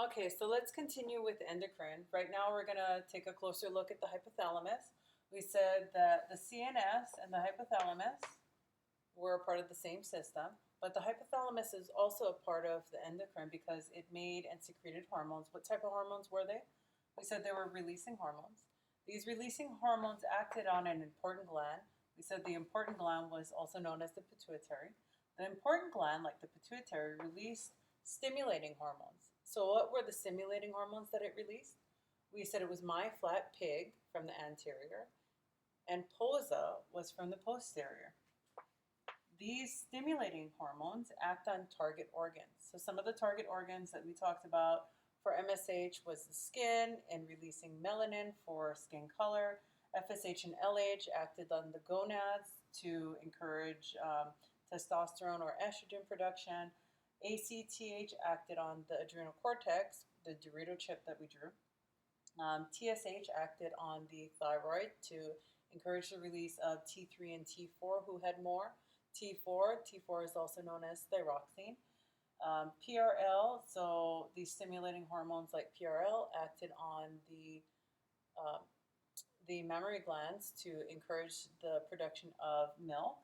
Okay, so let's continue with endocrine. Right now, we're going to take a closer look at the hypothalamus. We said that the CNS and the hypothalamus were a part of the same system, but the hypothalamus is also a part of the endocrine because it made and secreted hormones. What type of hormones were they? We said they were releasing hormones. These releasing hormones acted on an important gland. We said the important gland was also known as the pituitary. The important gland, like the pituitary, released stimulating hormones. So, what were the stimulating hormones that it released? We said it was my flat pig from the anterior, and posa was from the posterior. These stimulating hormones act on target organs. So, some of the target organs that we talked about for MSH was the skin and releasing melanin for skin color. FSH and LH acted on the gonads to encourage testosterone or estrogen production. ACTH acted on the adrenal cortex, the Dorito chip that we drew. TSH acted on the thyroid to encourage the release of T3 and T4 who had more. T4 is also known as thyroxine. PRL, so these stimulating hormones like PRL acted on the mammary glands to encourage the production of milk.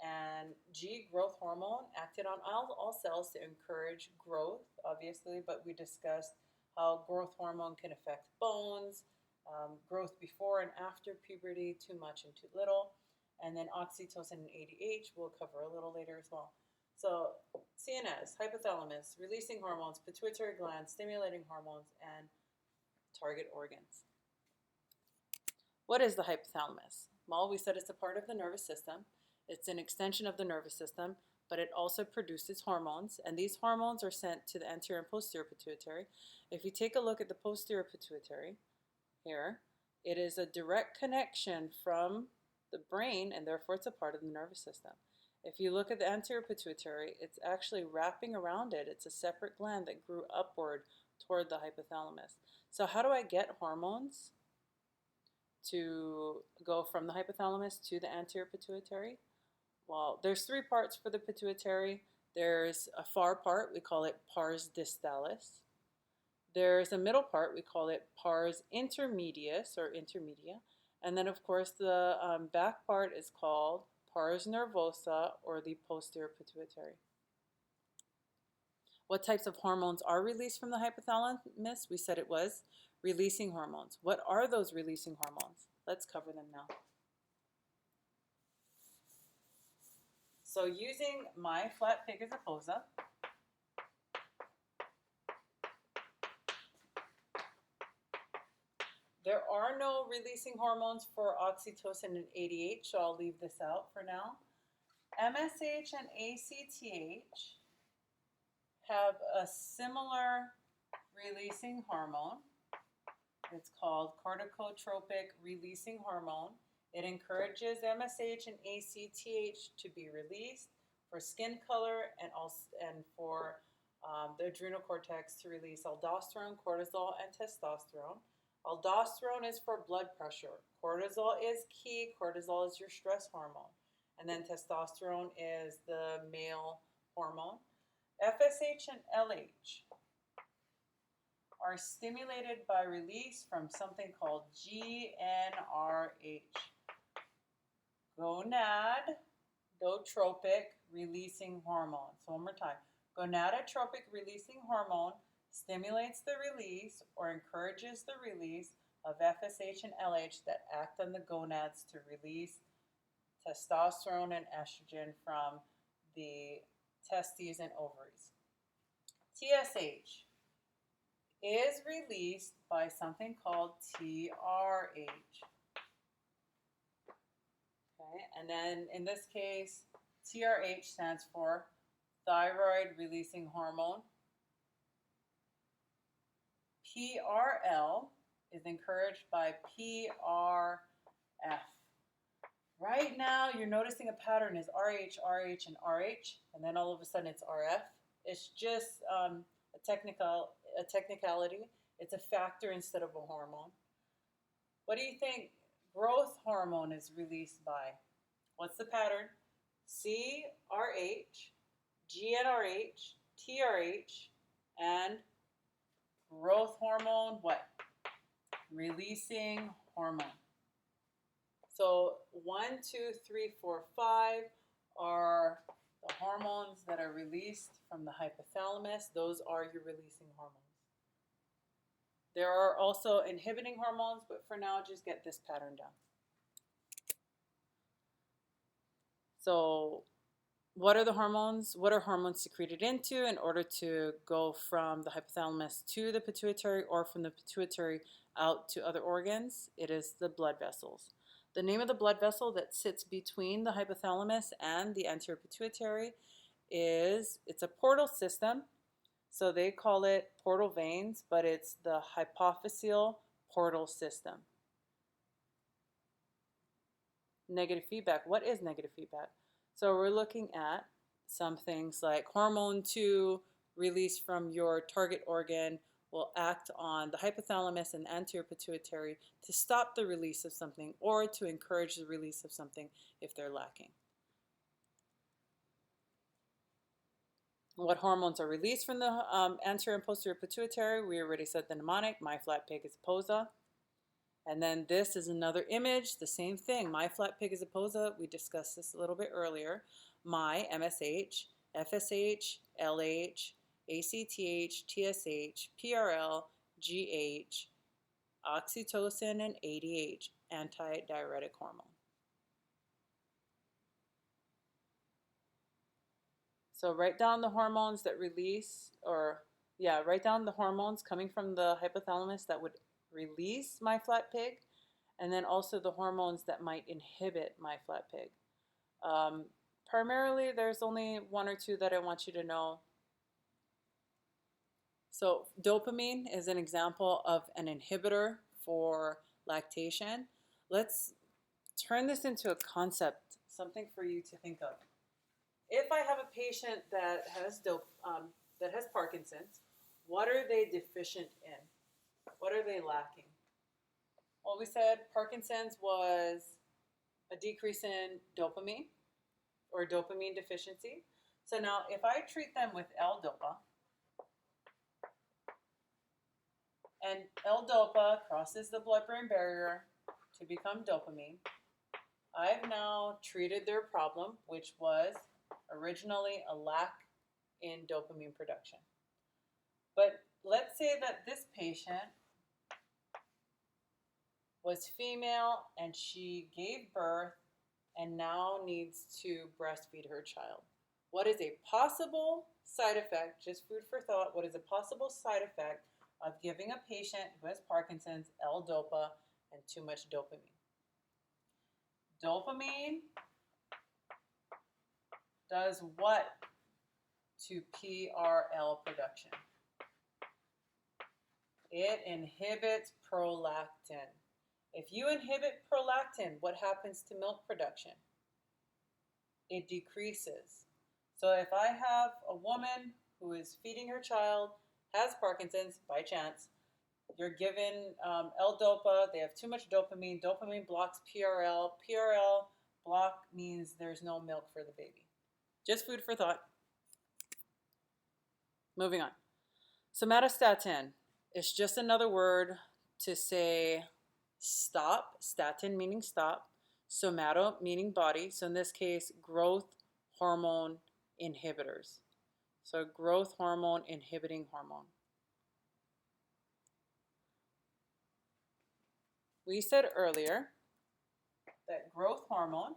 And G, growth hormone, acted on all cells to encourage growth, obviously, but we discussed how growth hormone can affect bones, growth before and after puberty, too much and too little. And then oxytocin and ADH we'll cover a little later as well. So CNS, hypothalamus, releasing hormones, pituitary gland, stimulating hormones, and target organs. What is the hypothalamus? Well, we said it's a part of the nervous system. It's an extension of the nervous system, but it also produces hormones, and these hormones are sent to the anterior and posterior pituitary. If you take a look at the posterior pituitary here, it is a direct connection from the brain, and therefore it's a part of the nervous system. If you look at the anterior pituitary, it's actually wrapping around it. It's a separate gland that grew upward toward the hypothalamus. So how do I get hormones to go from the hypothalamus to the anterior pituitary? Well, there's three parts for the pituitary. There's a far part, we call it pars distalis. There's a middle part, we call it pars intermedius or intermedia. And then, of course, the back part is called pars nervosa or the posterior pituitary. What types of hormones are released from the hypothalamus? We said it was releasing hormones. What are those releasing hormones? Let's cover them now. So using my flat pig as a posa, there are no releasing hormones for oxytocin and ADH, so I'll leave this out for now. MSH and ACTH have a similar releasing hormone. It's called corticotropic releasing hormone. It encourages MSH and ACTH to be released for skin color and for the adrenal cortex to release aldosterone, cortisol, and testosterone. Aldosterone is for blood pressure. Cortisol is key. Cortisol is your stress hormone. And then testosterone is the male hormone. FSH and LH are stimulated by release from something called GnRH. Gonadotropic releasing hormone. So one more time. Gonadotropic releasing hormone stimulates the release or encourages the release of FSH and LH that act on the gonads to release testosterone and estrogen from the testes and ovaries. TSH is released by something called TRH. Okay, and then in this case, TRH stands for thyroid releasing hormone. PRL is encouraged by PRF. Right now, you're noticing a pattern is RH, RH, and RH, and then all of a sudden it's RF. It's just a technicality. It's a factor instead of a hormone. What do you think growth hormone is released by? What's the pattern? CRH, GnRH, TRH, and growth hormone, what? Releasing hormone. So 1, 2, 3, 4, 5 are the hormones that are released from the hypothalamus. Those are your releasing hormones. There are also inhibiting hormones, but for now, just get this pattern down. So what are the hormones? What are hormones secreted into in order to go from the hypothalamus to the pituitary or from the pituitary out to other organs? It is the blood vessels. The name of the blood vessel that sits between the hypothalamus and the anterior pituitary it's a portal system. So they call it portal veins, but it's the hypophyseal portal system. Negative feedback. What is negative feedback? So we're looking at some things like hormone 2 released from your target organ will act on the hypothalamus and anterior pituitary to stop the release of something or to encourage the release of something if they're lacking. What hormones are released from the anterior and posterior pituitary? We already said the mnemonic, my flat pig is posa. And then this is another image, the same thing. My flat pig is a posa. We discussed this a little bit earlier. My, MSH, FSH, LH, ACTH, TSH, PRL, GH, oxytocin, and ADH, antidiuretic hormone. So write down the hormones that release, write down the hormones coming from the hypothalamus that would release my flat pig, and then also the hormones that might inhibit my flat pig. Primarily, there's only 1 or 2 that I want you to know. So dopamine is an example of an inhibitor for lactation. Let's turn this into a concept, something for you to think of. If I have a patient that has Parkinson's, what are they deficient in? What are they lacking? Well, we said Parkinson's was a decrease in dopamine or dopamine deficiency. So now if I treat them with L-Dopa, and L-Dopa crosses the blood-brain barrier to become dopamine, I've now treated their problem, which was originally a lack in dopamine production. But let's say that this patient was female and she gave birth and now needs to breastfeed her child. What is a possible side effect, just food for thought, what is a possible side effect of giving a patient who has Parkinson's L-Dopa and too much dopamine? Dopamine does what to PRL production? It inhibits prolactin. If you inhibit prolactin, what happens to milk production? It decreases. So if I have a woman who is feeding her child, has Parkinson's by chance, you're given L-Dopa, they have too much dopamine, dopamine blocks PRL, PRL block means there's no milk for the baby. Just food for thought. Moving on. Somatostatin is just another word to say stop, statin meaning stop, somato meaning body. So in this case, growth hormone inhibitors. So growth hormone inhibiting hormone. We said earlier that growth hormone,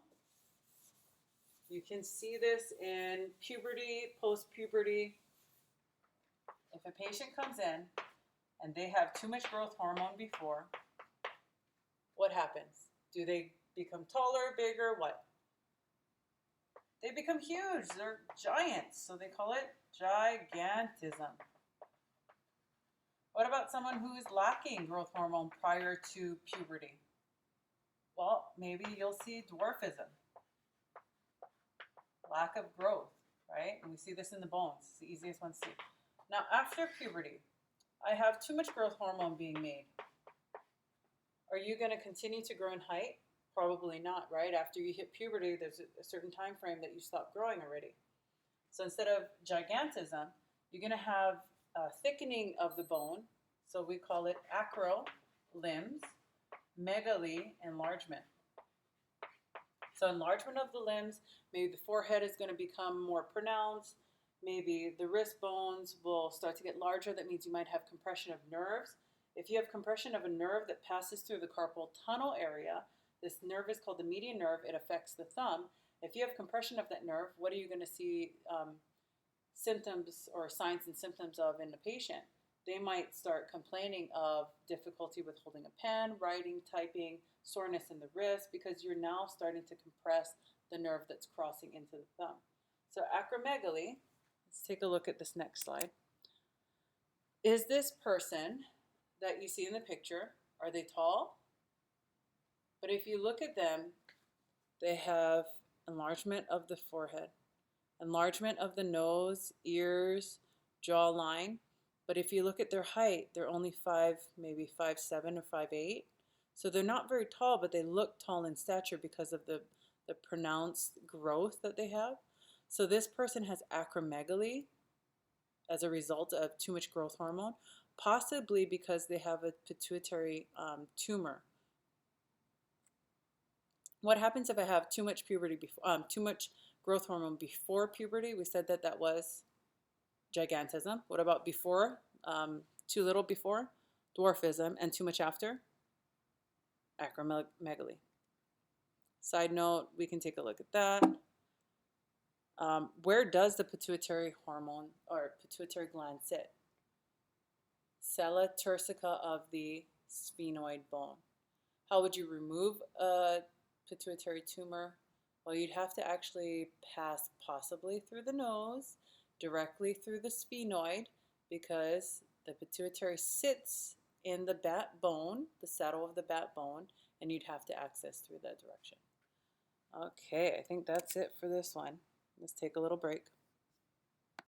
you can see this in puberty, post-puberty. If a patient comes in and they have too much growth hormone before, what happens? Do they become taller, bigger, what? They become huge. They're giants, so they call it gigantism. What about someone who is lacking growth hormone prior to puberty? Well, maybe you'll see dwarfism. Lack of growth, right? And we see this in the bones. It's the easiest one to see. Now, after puberty, I have too much growth hormone being made. Are you going to continue to grow in height? Probably not, right? After you hit puberty, there's a certain time frame that you stop growing already. So instead of gigantism, you're going to have a thickening of the bone So we call it acrolimbs, megaly, enlargement. So enlargement of the limbs, maybe the forehead is going to become more pronounced. Maybe the wrist bones will start to get larger. That means you might have compression of nerves. If you have compression of a nerve that passes through the carpal tunnel area, this nerve is called the median nerve. It affects the thumb. If you have compression of that nerve, what are you going to see symptoms or signs and symptoms of in the patient? They might start complaining of difficulty with holding a pen, writing, typing, soreness in the wrist, because you're now starting to compress the nerve that's crossing into the thumb. So acromegaly, let's take a look at this next slide. Is this person that you see in the picture, are they tall? But if you look at them, they have enlargement of the forehead, enlargement of the nose, ears, jawline. But if you look at their height, they're only maybe 5'7" or 5'8". So they're not very tall, but they look tall in stature because of the pronounced growth that they have. So this person has acromegaly as a result of too much growth hormone, possibly because they have a pituitary tumor. What happens if I have too much too much growth hormone before puberty? We said that was gigantism. What about before? Too little before? Dwarfism. And too much after? Acromegaly. Side note, we can take a look at that. Where does the pituitary hormone or pituitary gland sit? Sella turcica of the sphenoid bone. How would you remove a pituitary tumor? Well, you'd have to actually pass possibly through the nose, directly through the sphenoid, because the pituitary sits in the bat bone, the saddle of the bat bone, and you'd have to access through that direction. Okay, I think that's it for this one. Let's take a little break.